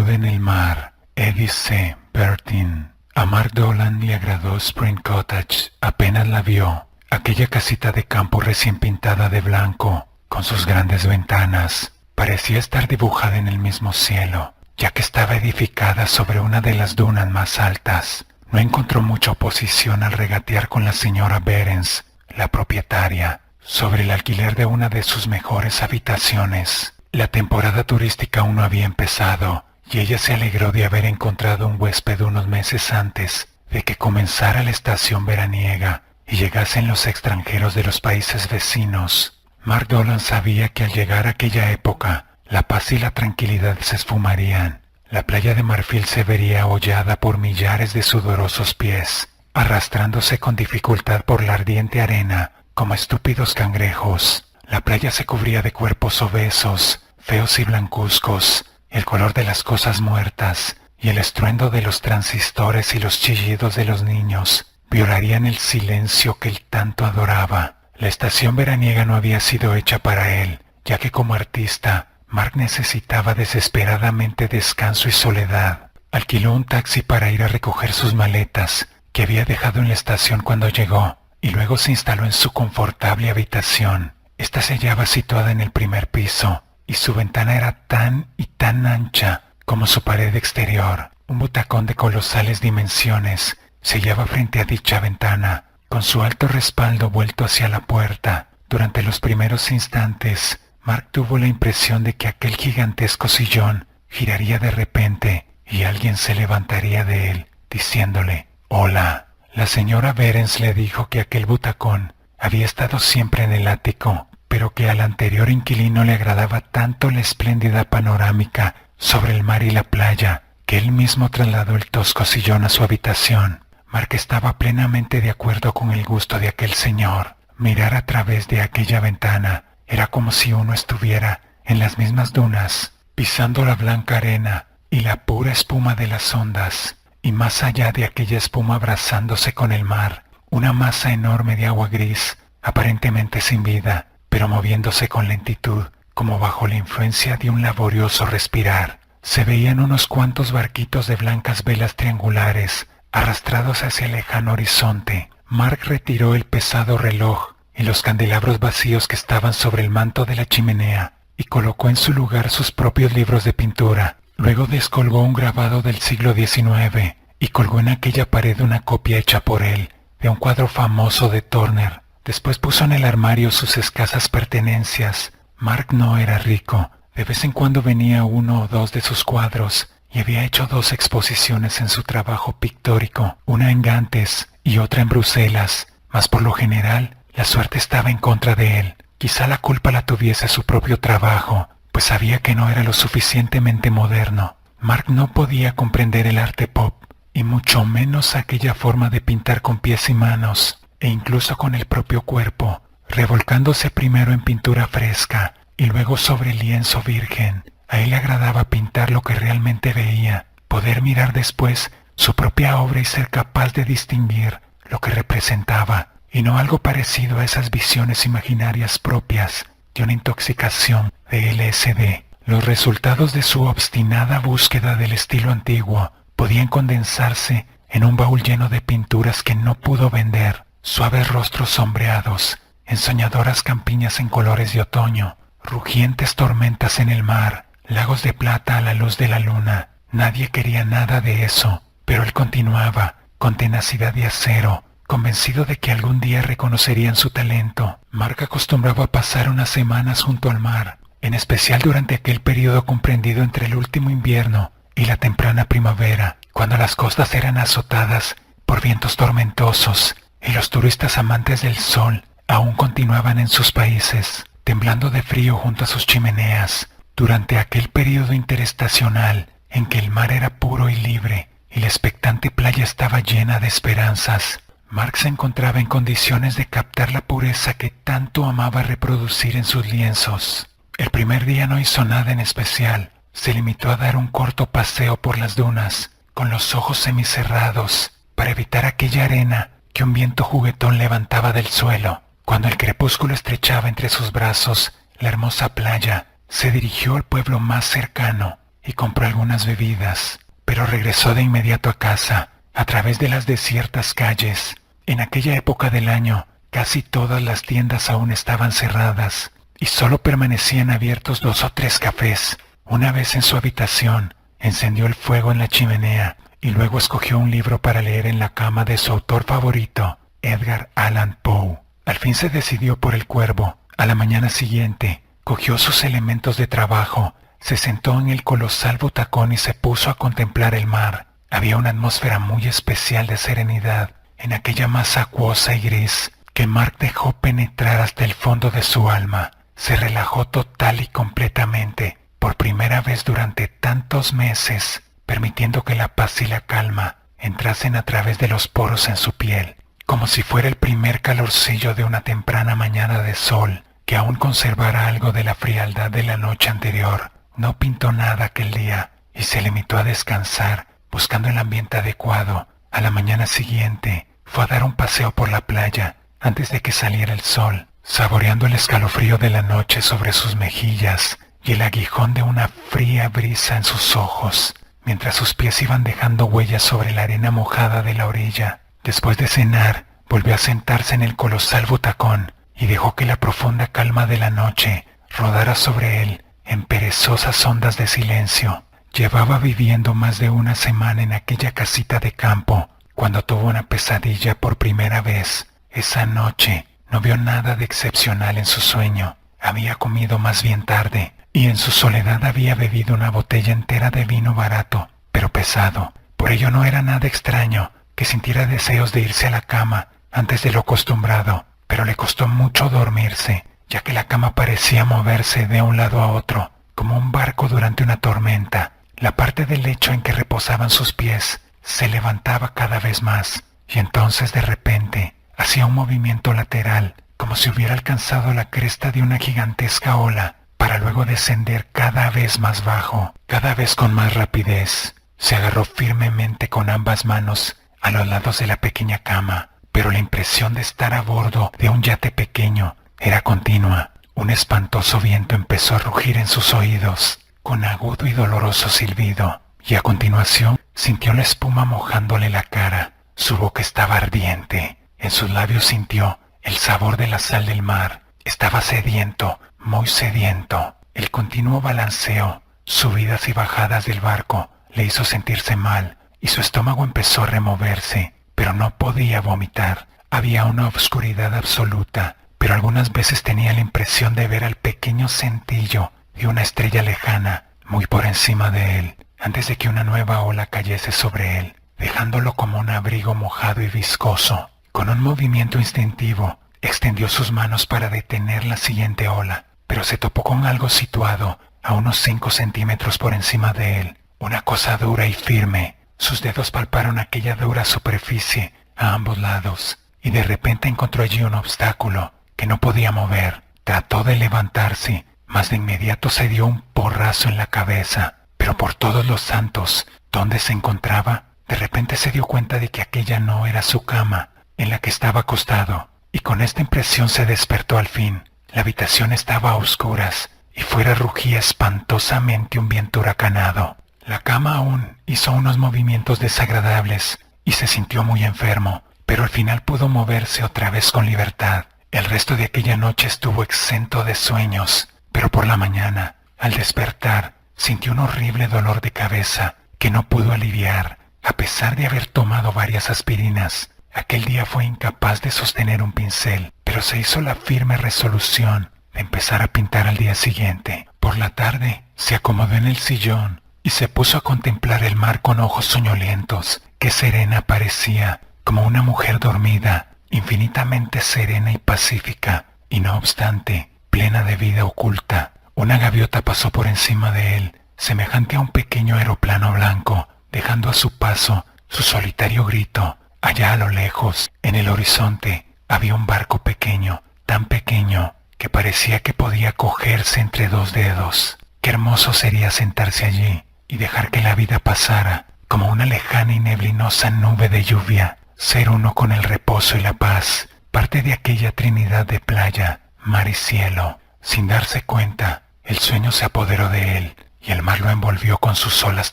Juventud en el mar, Edith C. Bertin. A Mark Dolan le agradó Spring Cottage apenas la vio. Aquella casita de campo recién pintada de blanco, con sus grandes ventanas, parecía estar dibujada en el mismo cielo, ya que estaba edificada sobre una de las dunas más altas. No encontró mucha oposición al regatear con la señora Behrens, la propietaria, sobre el alquiler de una de sus mejores habitaciones. La temporada turística aún no había empezado, y ella se alegró de haber encontrado un huésped unos meses antes de que comenzara la estación veraniega y llegasen los extranjeros de los países vecinos. Mark Dolan sabía que al llegar a aquella época, la paz y la tranquilidad se esfumarían. La playa de Marfil se vería hollada por millares de sudorosos pies, arrastrándose con dificultad por la ardiente arena, como estúpidos cangrejos. La playa se cubría de cuerpos obesos, feos y blancuzcos, el color de las cosas muertas, y el estruendo de los transistores y los chillidos de los niños violarían el silencio que él tanto adoraba. La estación veraniega no había sido hecha para él, ya que como artista, Mark necesitaba desesperadamente descanso y soledad. Alquiló un taxi para ir a recoger sus maletas, que había dejado en la estación cuando llegó, y luego se instaló en su confortable habitación. Esta se hallaba situada en el primer piso, y su ventana era tan y tan ancha como su pared exterior. Un butacón de colosales dimensiones se hallaba frente a dicha ventana, con su alto respaldo vuelto hacia la puerta. Durante los primeros instantes, Mark tuvo la impresión de que aquel gigantesco sillón giraría de repente y alguien se levantaría de él, diciéndole «Hola». La señora Behrens le dijo que aquel butacón había estado siempre en el ático, pero que al anterior inquilino le agradaba tanto la espléndida panorámica sobre el mar y la playa, que él mismo trasladó el tosco sillón a su habitación. Mark estaba plenamente de acuerdo con el gusto de aquel señor. Mirar a través de aquella ventana era como si uno estuviera en las mismas dunas, pisando la blanca arena y la pura espuma de las ondas, y más allá de aquella espuma abrazándose con el mar, una masa enorme de agua gris, aparentemente sin vida, pero moviéndose con lentitud, como bajo la influencia de un laborioso respirar. Se veían unos cuantos barquitos de blancas velas triangulares, arrastrados hacia el lejano horizonte. Mark retiró el pesado reloj y los candelabros vacíos que estaban sobre el manto de la chimenea, y colocó en su lugar sus propios libros de pintura. Luego descolgó un grabado del siglo XIX y colgó en aquella pared una copia hecha por él, de un cuadro famoso de Turner. Después puso en el armario sus escasas pertenencias. Mark no era rico. De vez en cuando venía uno o dos de sus cuadros, y había hecho 2 exposiciones en su trabajo pictórico, una en Gantes y otra en Bruselas, mas por lo general la suerte estaba en contra de él. Quizá la culpa la tuviese su propio trabajo, pues sabía que no era lo suficientemente moderno. Mark no podía comprender el arte pop, y mucho menos aquella forma de pintar con pies y manos, e incluso con el propio cuerpo, revolcándose primero en pintura fresca y luego sobre lienzo virgen. A él le agradaba pintar lo que realmente veía, poder mirar después su propia obra y ser capaz de distinguir lo que representaba, y no algo parecido a esas visiones imaginarias propias de una intoxicación de LSD. Los resultados de su obstinada búsqueda del estilo antiguo podían condensarse en un baúl lleno de pinturas que no pudo vender, suaves rostros sombreados, ensoñadoras campiñas en colores de otoño, rugientes tormentas en el mar, lagos de plata a la luz de la luna. Nadie quería nada de eso, pero él continuaba, con tenacidad de acero, convencido de que algún día reconocerían su talento. Mark acostumbraba a pasar unas semanas junto al mar, en especial durante aquel periodo comprendido entre el último invierno y la temprana primavera, cuando las costas eran azotadas por vientos tormentosos, y los turistas amantes del sol aún continuaban en sus países, temblando de frío junto a sus chimeneas. Durante aquel periodo interestacional en que el mar era puro y libre y la expectante playa estaba llena de esperanzas, Mark se encontraba en condiciones de captar la pureza que tanto amaba reproducir en sus lienzos. El primer día no hizo nada en especial. Se limitó a dar un corto paseo por las dunas, con los ojos semicerrados, para evitar aquella arena que un viento juguetón levantaba del suelo. Cuando el crepúsculo estrechaba entre sus brazos la hermosa playa, se dirigió al pueblo más cercano, y compró algunas bebidas, pero regresó de inmediato a casa, a través de las desiertas calles. En aquella época del año, casi todas las tiendas aún estaban cerradas, y solo permanecían abiertos 2 o 3 cafés. Una vez en su habitación, encendió el fuego en la chimenea, y luego escogió un libro para leer en la cama de su autor favorito, Edgar Allan Poe. Al fin se decidió por El Cuervo. A la mañana siguiente, cogió sus elementos de trabajo, se sentó en el colosal butacón y se puso a contemplar el mar. Había una atmósfera muy especial de serenidad en aquella masa acuosa y gris que Mark dejó penetrar hasta el fondo de su alma. Se relajó total y completamente, por primera vez durante tantos meses, permitiendo que la paz y la calma entrasen a través de los poros en su piel, como si fuera el primer calorcillo de una temprana mañana de sol que aún conservara algo de la frialdad de la noche anterior. No pintó nada aquel día y se limitó a descansar, buscando el ambiente adecuado. A la mañana siguiente fue a dar un paseo por la playa antes de que saliera el sol, saboreando el escalofrío de la noche sobre sus mejillas y el aguijón de una fría brisa en sus ojos, mientras sus pies iban dejando huellas sobre la arena mojada de la orilla. Después de cenar, volvió a sentarse en el colosal butacón y dejó que la profunda calma de la noche rodara sobre él en perezosas ondas de silencio. Llevaba viviendo más de una semana en aquella casita de campo cuando tuvo una pesadilla por primera vez. Esa noche no vio nada de excepcional en su sueño. Había comido más bien tarde y en su soledad había bebido una botella entera de vino barato, pero pesado. Por ello no era nada extraño que sintiera deseos de irse a la cama antes de lo acostumbrado, pero le costó mucho dormirse, ya que la cama parecía moverse de un lado a otro, como un barco durante una tormenta. La parte del lecho en que reposaban sus pies se levantaba cada vez más, y entonces de repente hacía un movimiento lateral, como si hubiera alcanzado la cresta de una gigantesca ola, para luego descender cada vez más bajo, cada vez con más rapidez. Se agarró firmemente con ambas manos a los lados de la pequeña cama, pero la impresión de estar a bordo de un yate pequeño era continua. Un espantoso viento empezó a rugir en sus oídos, con agudo y doloroso silbido, y a continuación sintió la espuma mojándole la cara. Su boca estaba ardiente, en sus labios sintió el sabor de la sal del mar. Estaba sediento, muy sediento. El continuo balanceo, subidas y bajadas del barco, le hizo sentirse mal, y su estómago empezó a removerse, pero no podía vomitar. Había una obscuridad absoluta, pero algunas veces tenía la impresión de ver al pequeño centillo de una estrella lejana, muy por encima de él, antes de que una nueva ola cayese sobre él, dejándolo como un abrigo mojado y viscoso. Con un movimiento instintivo, extendió sus manos para detener la siguiente ola, pero se topó con algo situado a unos 5 centímetros por encima de él, una cosa dura y firme. Sus dedos palparon aquella dura superficie a ambos lados, y de repente encontró allí un obstáculo que no podía mover. Trató de levantarse, mas de inmediato se dio un porrazo en la cabeza. Pero por todos los santos, ¿dónde se encontraba? De repente se dio cuenta de que aquella no era su cama, en la que estaba acostado, y con esta impresión se despertó al fin. La habitación estaba a oscuras, y fuera rugía espantosamente un viento huracanado. La cama aún hizo unos movimientos desagradables, y se sintió muy enfermo, pero al final pudo moverse otra vez con libertad. El resto de aquella noche estuvo exento de sueños, pero por la mañana, al despertar, sintió un horrible dolor de cabeza que no pudo aliviar, a pesar de haber tomado varias aspirinas. Aquel día fue incapaz de sostener un pincel, pero se hizo la firme resolución de empezar a pintar al día siguiente. Por la tarde, se acomodó en el sillón y se puso a contemplar el mar con ojos soñolientos. Qué serena parecía, como una mujer dormida, infinitamente serena y pacífica, y no obstante, plena de vida oculta. Una gaviota pasó por encima de él, semejante a un pequeño aeroplano blanco, dejando a su paso su solitario grito. Allá a lo lejos, en el horizonte, había un barco pequeño, tan pequeño que parecía que podía cogerse entre 2 dedos. Qué hermoso sería sentarse allí y dejar que la vida pasara, como una lejana y neblinosa nube de lluvia, ser uno con el reposo y la paz, parte de aquella trinidad de playa, mar y cielo. Sin darse cuenta, el sueño se apoderó de él, y el mar lo envolvió con sus olas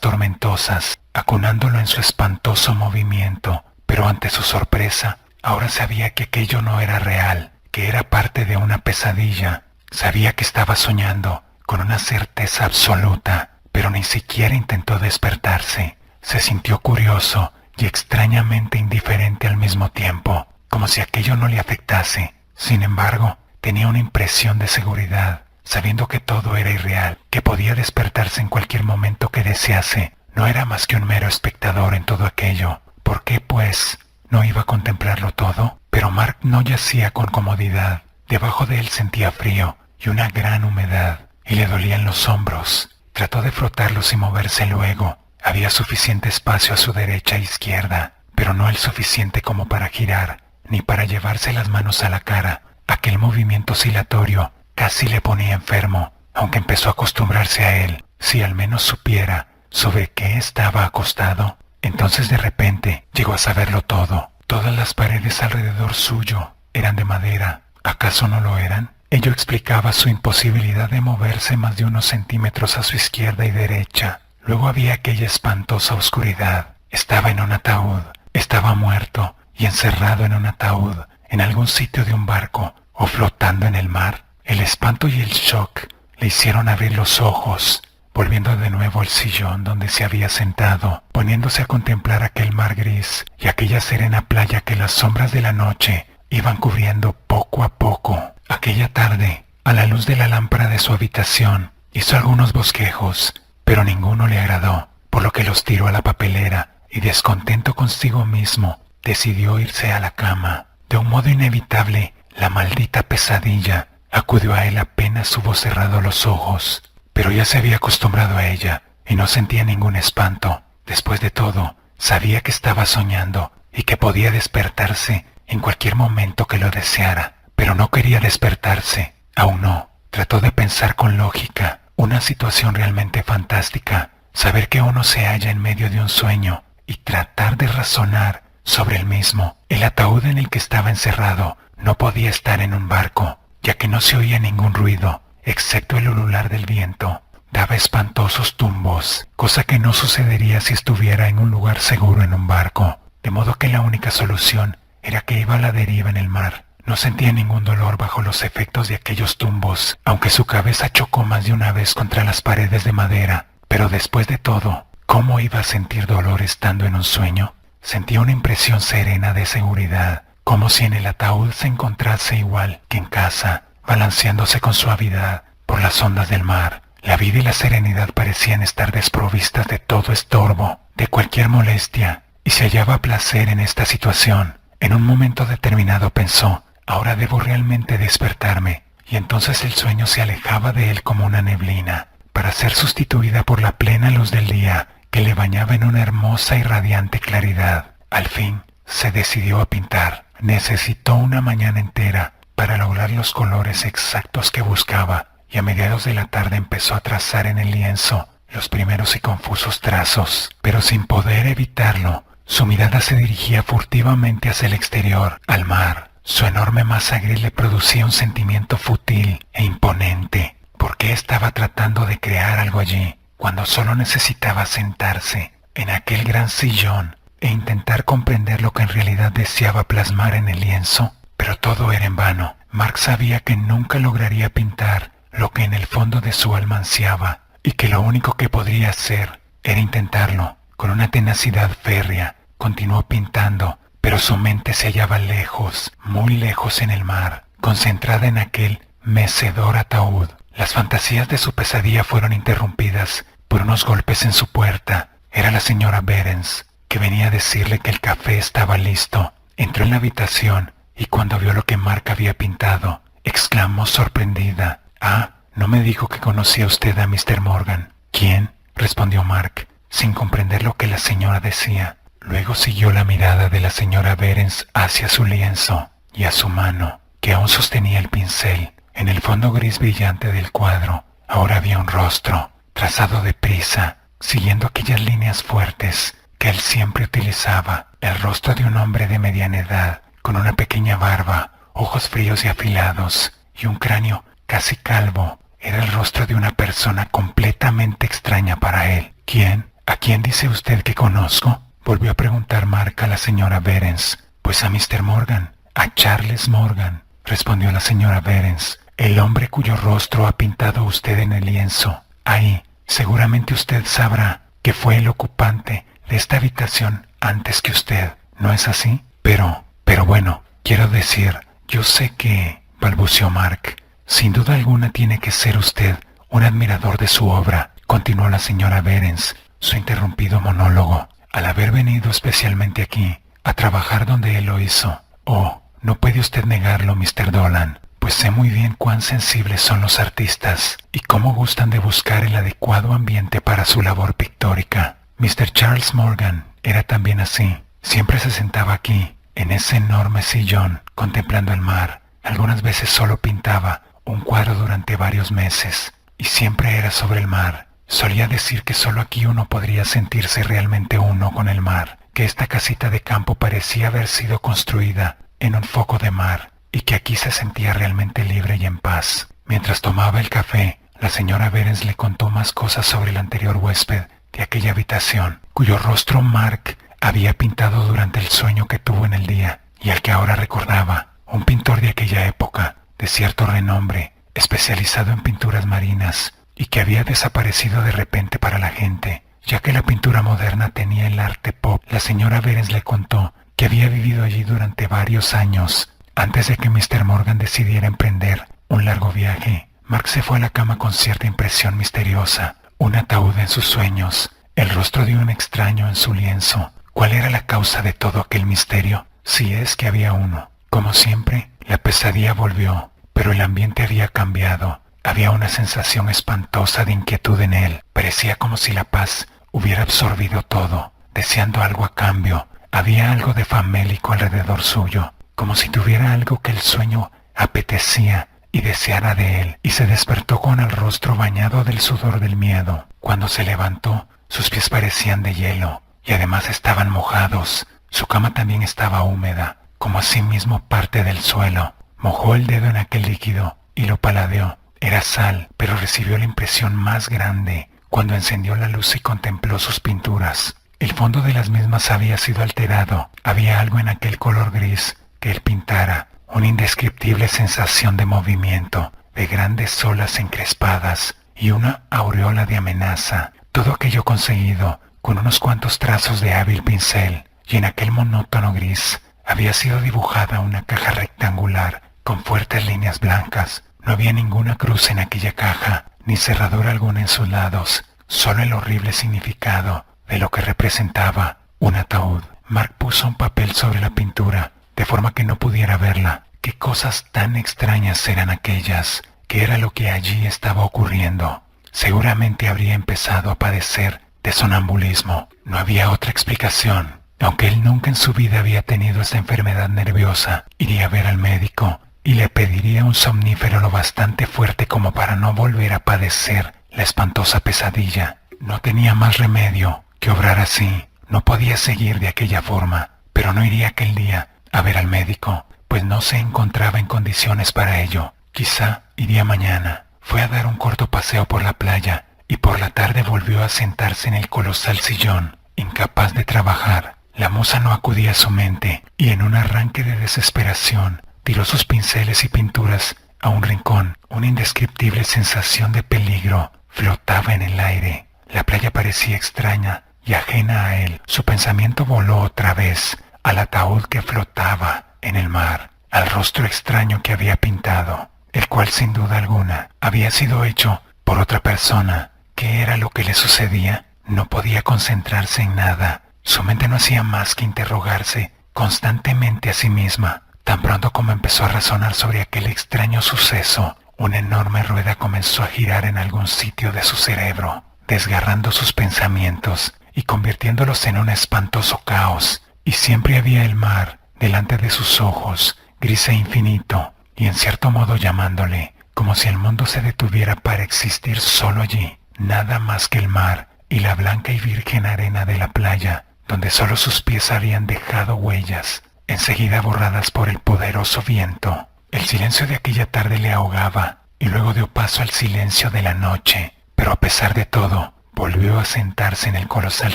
tormentosas, acunándolo en su espantoso movimiento. Pero ante su sorpresa, ahora sabía que aquello no era real, que era parte de una pesadilla. Sabía que estaba soñando, con una certeza absoluta, pero ni siquiera intentó despertarse. Se sintió curioso y extrañamente indiferente al mismo tiempo, como si aquello no le afectase. Sin embargo, tenía una impresión de seguridad, sabiendo que todo era irreal, que podía despertarse en cualquier momento que desease. No era más que un mero espectador en todo aquello. ¿Por qué, pues, no iba a contemplarlo todo? Pero Mark no yacía con comodidad. Debajo de él sentía frío y una gran humedad, y le dolían los hombros. Trató de frotarlos y moverse luego. Había suficiente espacio a su derecha e izquierda, pero no el suficiente como para girar, ni para llevarse las manos a la cara. Aquel movimiento oscilatorio casi le ponía enfermo, aunque empezó a acostumbrarse a él. Si al menos supiera sobre qué estaba acostado. Entonces de repente llegó a saberlo todo. Todas las paredes alrededor suyo eran de madera. ¿Acaso no lo eran? Ello explicaba su imposibilidad de moverse más de unos centímetros a su izquierda y derecha. Luego había aquella espantosa oscuridad. Estaba en un ataúd. Estaba muerto y encerrado en un ataúd, en algún sitio de un barco o flotando en el mar. El espanto y el shock le hicieron abrir los ojos, volviendo de nuevo al sillón donde se había sentado, poniéndose a contemplar aquel mar gris y aquella serena playa que las sombras de la noche iban cubriendo poco a poco. Aquella tarde, a la luz de la lámpara de su habitación, hizo algunos bosquejos, pero ninguno le agradó, por lo que los tiró a la papelera y, descontento consigo mismo, decidió irse a la cama. De un modo inevitable, la maldita pesadilla acudió a él apenas hubo cerrado los ojos, pero ya se había acostumbrado a ella y no sentía ningún espanto. Después de todo, sabía que estaba soñando y que podía despertarse en cualquier momento que lo deseara, pero no quería despertarse. Aún no. Trató de pensar con lógica. Una situación realmente fantástica. Saber que uno se halla en medio de un sueño y tratar de razonar sobre el mismo. El ataúd en el que estaba encerrado no podía estar en un barco, ya que no se oía ningún ruido, excepto el ulular del viento. Daba espantosos tumbos, cosa que no sucedería si estuviera en un lugar seguro en un barco. De modo que la única solución era que iba a la deriva en el mar. No sentía ningún dolor bajo los efectos de aquellos tumbos, aunque su cabeza chocó más de una vez contra las paredes de madera. Pero después de todo, ¿cómo iba a sentir dolor estando en un sueño? Sentía una impresión serena de seguridad, como si en el ataúd se encontrase igual que en casa, balanceándose con suavidad por las ondas del mar. La vida y la serenidad parecían estar desprovistas de todo estorbo, de cualquier molestia, y se hallaba placer en esta situación. En un momento determinado pensó: ahora debo realmente despertarme, y entonces el sueño se alejaba de él como una neblina, para ser sustituida por la plena luz del día, que le bañaba en una hermosa y radiante claridad. Al fin, se decidió a pintar. Necesitó una mañana entera para lograr los colores exactos que buscaba, y a mediados de la tarde empezó a trazar en el lienzo los primeros y confusos trazos. Pero sin poder evitarlo, su mirada se dirigía furtivamente hacia el exterior, al mar. Su enorme masa gris le producía un sentimiento fútil e imponente. ¿Por qué estaba tratando de crear algo allí, cuando solo necesitaba sentarse en aquel gran sillón e intentar comprender lo que en realidad deseaba plasmar en el lienzo? Pero todo era en vano. Mark sabía que nunca lograría pintar lo que en el fondo de su alma ansiaba, y que lo único que podría hacer era intentarlo. Con una tenacidad férrea, continuó pintando, pero su mente se hallaba lejos, muy lejos en el mar, concentrada en aquel mecedor ataúd. Las fantasías de su pesadilla fueron interrumpidas por unos golpes en su puerta. Era la señora Behrens, que venía a decirle que el café estaba listo. Entró en la habitación y cuando vio lo que Mark había pintado, exclamó sorprendida: «Ah, no me dijo que conocía usted a Mr. Morgan». «¿Quién?», respondió Mark, sin comprender lo que la señora decía. Luego siguió la mirada de la señora Behrens hacia su lienzo y a su mano, que aún sostenía el pincel. En el fondo gris brillante del cuadro, ahora había un rostro, trazado deprisa, siguiendo aquellas líneas fuertes que él siempre utilizaba. El rostro de un hombre de mediana edad, con una pequeña barba, ojos fríos y afilados, y un cráneo casi calvo. Era el rostro de una persona completamente extraña para él. ¿Quién? ¿A quién dice usted que conozco? Volvió a preguntar Mark a la señora Behrens. Pues a Mr. Morgan, a Charles Morgan, respondió la señora Behrens. El hombre cuyo rostro ha pintado usted en el lienzo. Ahí, seguramente usted sabrá que fue el ocupante de esta habitación antes que usted. ¿No es así? Pero bueno, quiero decir, yo sé que, balbuceó Mark. Sin duda alguna tiene que ser usted un admirador de su obra, continuó la señora Behrens su interrumpido monólogo, al haber venido especialmente aquí, a trabajar donde él lo hizo. Oh, no puede usted negarlo, Mr. Dolan, pues sé muy bien cuán sensibles son los artistas y cómo gustan de buscar el adecuado ambiente para su labor pictórica. Mr. Charles Morgan era también así. Siempre se sentaba aquí, en ese enorme sillón, contemplando el mar. Algunas veces solo pintaba un cuadro durante varios meses, y siempre era sobre el mar. Solía decir que solo aquí uno podría sentirse realmente uno con el mar, que esta casita de campo parecía haber sido construida en un foco de mar, y que aquí se sentía realmente libre y en paz. Mientras tomaba el café, la señora Behrens le contó más cosas sobre el anterior huésped de aquella habitación, cuyo rostro Mark había pintado durante el sueño que tuvo en el día, y al que ahora recordaba, un pintor de aquella época, de cierto renombre, especializado en pinturas marinas, y que había desaparecido de repente para la gente, ya que la pintura moderna tenía el arte pop. La señora Behrens le contó que había vivido allí durante varios años. Antes de que Mr. Morgan decidiera emprender un largo viaje, Mark se fue a la cama con cierta impresión misteriosa, un ataúd en sus sueños, el rostro de un extraño en su lienzo. ¿Cuál era la causa de todo aquel misterio? Si es que había uno. Como siempre, la pesadilla volvió, pero el ambiente había cambiado. Había una sensación espantosa de inquietud en él. Parecía como si la paz hubiera absorbido todo, deseando algo a cambio. Había algo de famélico alrededor suyo, como si tuviera algo que el sueño apetecía y deseara de él, y se despertó con el rostro bañado del sudor del miedo. Cuando se levantó, sus pies parecían de hielo, y además estaban mojados. Su cama también estaba húmeda, como asimismo parte del suelo. Mojó el dedo en aquel líquido y lo paladeó. Era sal, pero recibió la impresión más grande cuando encendió la luz y contempló sus pinturas. El fondo de las mismas había sido alterado. Había algo en aquel color gris que él pintara, una indescriptible sensación de movimiento, de grandes olas encrespadas y una aureola de amenaza. Todo aquello conseguido con unos cuantos trazos de hábil pincel, y en aquel monótono gris había sido dibujada una caja rectangular con fuertes líneas blancas. No había ninguna cruz en aquella caja, ni cerradura alguna en sus lados, solo el horrible significado de lo que representaba un ataúd. Mark puso un papel sobre la pintura, de forma que no pudiera verla. ¿Qué cosas tan extrañas eran aquellas? ¿Qué era lo que allí estaba ocurriendo? Seguramente habría empezado a padecer de sonambulismo. No había otra explicación. Aunque él nunca en su vida había tenido esa enfermedad nerviosa, iría a ver al médico y le pediría un somnífero lo bastante fuerte como para no volver a padecer la espantosa pesadilla. No tenía más remedio que obrar así. No podía seguir de aquella forma, pero no iría aquel día a ver al médico, pues no se encontraba en condiciones para ello. Quizá iría mañana. Fue a dar un corto paseo por la playa y por la tarde volvió a sentarse en el colosal sillón, incapaz de trabajar. La musa no acudía a su mente y en un arranque de desesperación tiró sus pinceles y pinturas a un rincón. Una indescriptible sensación de peligro flotaba en el aire. La playa parecía extraña y ajena a él. Su pensamiento voló otra vez al ataúd que flotaba en el mar, al rostro extraño que había pintado, el cual sin duda alguna había sido hecho por otra persona. ¿Qué era lo que le sucedía? No podía concentrarse en nada. Su mente no hacía más que interrogarse constantemente a sí misma. Tan pronto como empezó a razonar sobre aquel extraño suceso, una enorme rueda comenzó a girar en algún sitio de su cerebro, desgarrando sus pensamientos y convirtiéndolos en un espantoso caos. Y siempre había el mar delante de sus ojos, gris e infinito, y en cierto modo llamándole, como si el mundo se detuviera para existir solo allí. Nada más que el mar y la blanca y virgen arena de la playa, donde solo sus pies habían dejado huellas, enseguida borradas por el poderoso viento. El silencio de aquella tarde le ahogaba, y luego dio paso al silencio de la noche. Pero a pesar de todo, volvió a sentarse en el colosal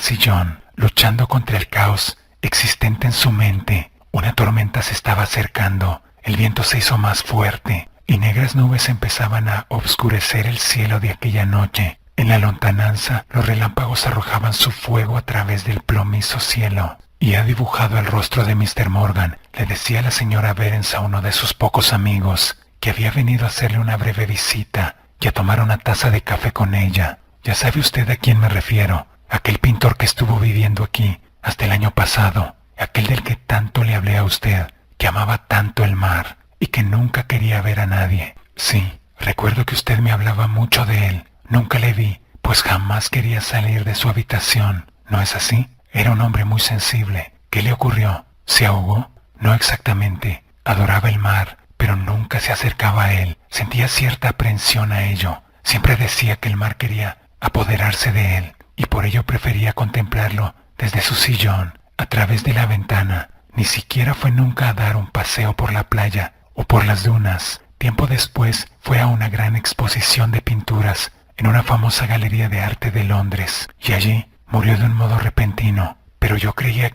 sillón, luchando contra el caos existente en su mente. Una tormenta se estaba acercando, el viento se hizo más fuerte, y negras nubes empezaban a obscurecer el cielo de aquella noche. En la lontananza, los relámpagos arrojaban su fuego a través del plomizo cielo. Y ha dibujado el rostro de Mr. Morgan, le decía la señora Behrens a uno de sus pocos amigos, que había venido a hacerle una breve visita y a tomar una taza de café con ella. Ya sabe usted a quién me refiero, aquel pintor que estuvo viviendo aquí hasta el año pasado, aquel del que tanto le hablé a usted, que amaba tanto el mar y que nunca quería ver a nadie. Sí, recuerdo que usted me hablaba mucho de él. Nunca le vi, pues jamás quería salir de su habitación. ¿No es así? Era un hombre muy sensible. ¿Qué le ocurrió? ¿Se ahogó? No exactamente. Adoraba el mar, pero nunca se acercaba a él. Sentía cierta aprensión a ello. Siempre decía que el mar quería apoderarse de él, y por ello prefería contemplarlo desde su sillón, a través de la ventana. Ni siquiera fue nunca a dar un paseo por la playa o por las dunas. Tiempo después fue a una gran exposición de pinturas en una famosa galería de arte de Londres, y allí murió de un modo repentino. Pero yo creía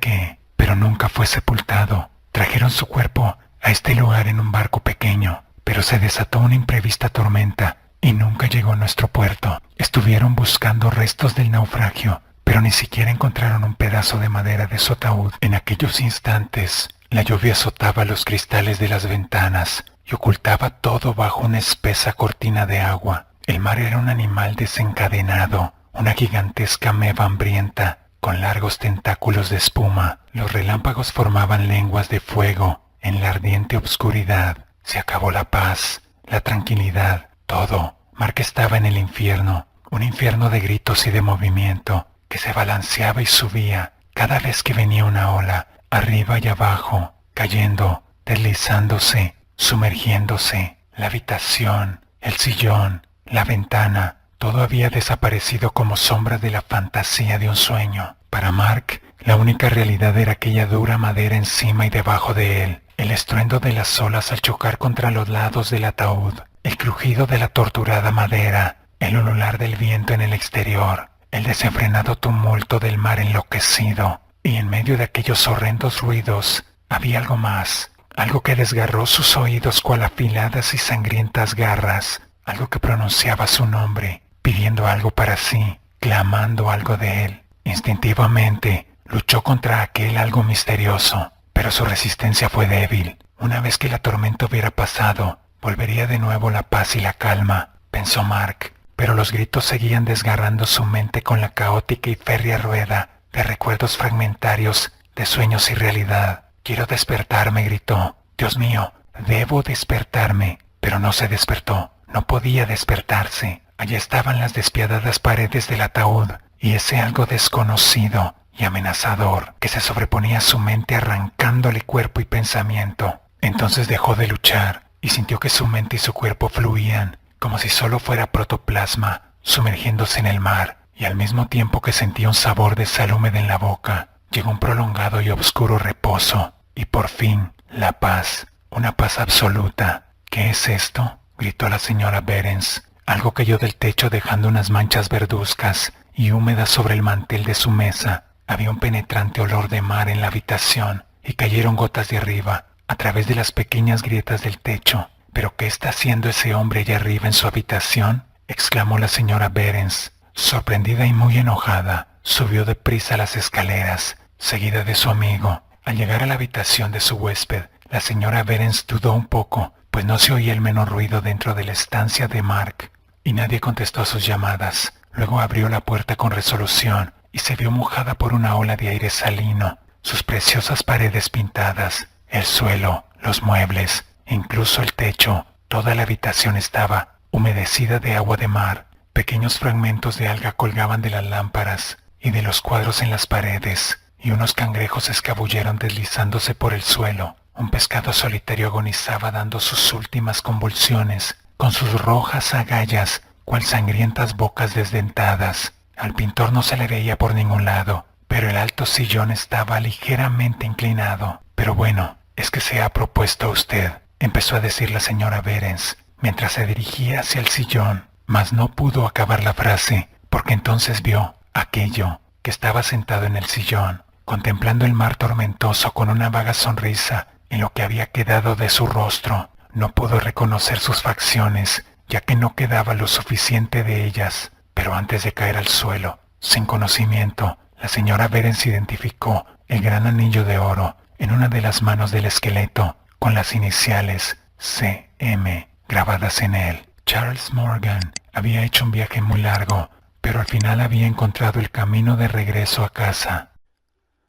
pero nunca fue sepultado. Trajeron su cuerpo a este lugar en un barco pequeño, pero se desató una imprevista tormenta y nunca llegó a nuestro puerto. Estuvieron buscando restos del naufragio, pero ni siquiera encontraron un pedazo de madera de su ataúd. En aquellos instantes, la lluvia azotaba los cristales de las ventanas y ocultaba todo bajo una espesa cortina de agua. El mar era un animal desencadenado, una gigantesca ameba hambrienta, con largos tentáculos de espuma. Los relámpagos formaban lenguas de fuego en la ardiente obscuridad. Se acabó la paz, la tranquilidad, todo. Mark estaba en el infierno, un infierno de gritos y de movimiento, que se balanceaba y subía cada vez que venía una ola, arriba y abajo, cayendo, deslizándose, sumergiéndose. La habitación, el sillón, la ventana, todo había desaparecido como sombras de la fantasía de un sueño. Para Mark, la única realidad era aquella dura madera encima y debajo de él, el estruendo de las olas al chocar contra los lados del ataúd, el crujido de la torturada madera, el ulular del viento en el exterior, el desenfrenado tumulto del mar enloquecido. Y en medio de aquellos horrendos ruidos había algo más, algo que desgarró sus oídos cual afiladas y sangrientas garras, algo que pronunciaba su nombre, pidiendo algo para sí, clamando algo de él. Instintivamente, luchó contra aquel algo misterioso, pero su resistencia fue débil. Una vez que la tormenta hubiera pasado, volvería de nuevo la paz y la calma, pensó Mark, pero los gritos seguían desgarrando su mente con la caótica y férrea rueda de recuerdos fragmentarios, de sueños y realidad. Quiero despertarme, gritó. Dios mío, debo despertarme, pero no se despertó. No podía despertarse. Allí estaban las despiadadas paredes del ataúd y ese algo desconocido y amenazador que se sobreponía a su mente arrancándole cuerpo y pensamiento. Entonces dejó de luchar y sintió que su mente y su cuerpo fluían como si solo fuera protoplasma sumergiéndose en el mar, y al mismo tiempo que sentía un sabor de sal húmeda en la boca, llegó un prolongado y oscuro reposo y por fin la paz, una paz absoluta. ¿Qué es esto?, gritó la señora Behrens. Algo cayó del techo dejando unas manchas verduzcas y húmedas sobre el mantel de su mesa. Había un penetrante olor de mar en la habitación y cayeron gotas de arriba, a través de las pequeñas grietas del techo. ¿Pero qué está haciendo ese hombre allá arriba en su habitación?, exclamó la señora Behrens. Sorprendida y muy enojada, subió deprisa las escaleras, seguida de su amigo. Al llegar a la habitación de su huésped, la señora Behrens dudó un poco, pues no se oía el menor ruido dentro de la estancia de Mark, y nadie contestó a sus llamadas. Luego abrió la puerta con resolución y se vio mojada por una ola de aire salino. Sus preciosas paredes pintadas, el suelo, los muebles, incluso el techo, toda la habitación estaba humedecida de agua de mar. Pequeños fragmentos de alga colgaban de las lámparas y de los cuadros en las paredes, y unos cangrejos se escabulleron deslizándose por el suelo. Un pescado solitario agonizaba dando sus últimas convulsiones, con sus rojas agallas, cual sangrientas bocas desdentadas. Al pintor no se le veía por ningún lado, pero el alto sillón estaba ligeramente inclinado. «Pero bueno, es que se ha propuesto usted», empezó a decir la señora Behrens. mientras se dirigía hacia el sillón, mas no pudo acabar la frase, porque entonces vio aquello que estaba sentado en el sillón, contemplando el mar tormentoso con una vaga sonrisa en lo que había quedado de su rostro. No pudo reconocer sus facciones, ya que no quedaba lo suficiente de ellas, pero antes de caer al suelo, sin conocimiento, la señora Behrens identificó el gran anillo de oro en una de las manos del esqueleto, con las iniciales CM grabadas en él. Charles Morgan había hecho un viaje muy largo, pero al final había encontrado el camino de regreso a casa.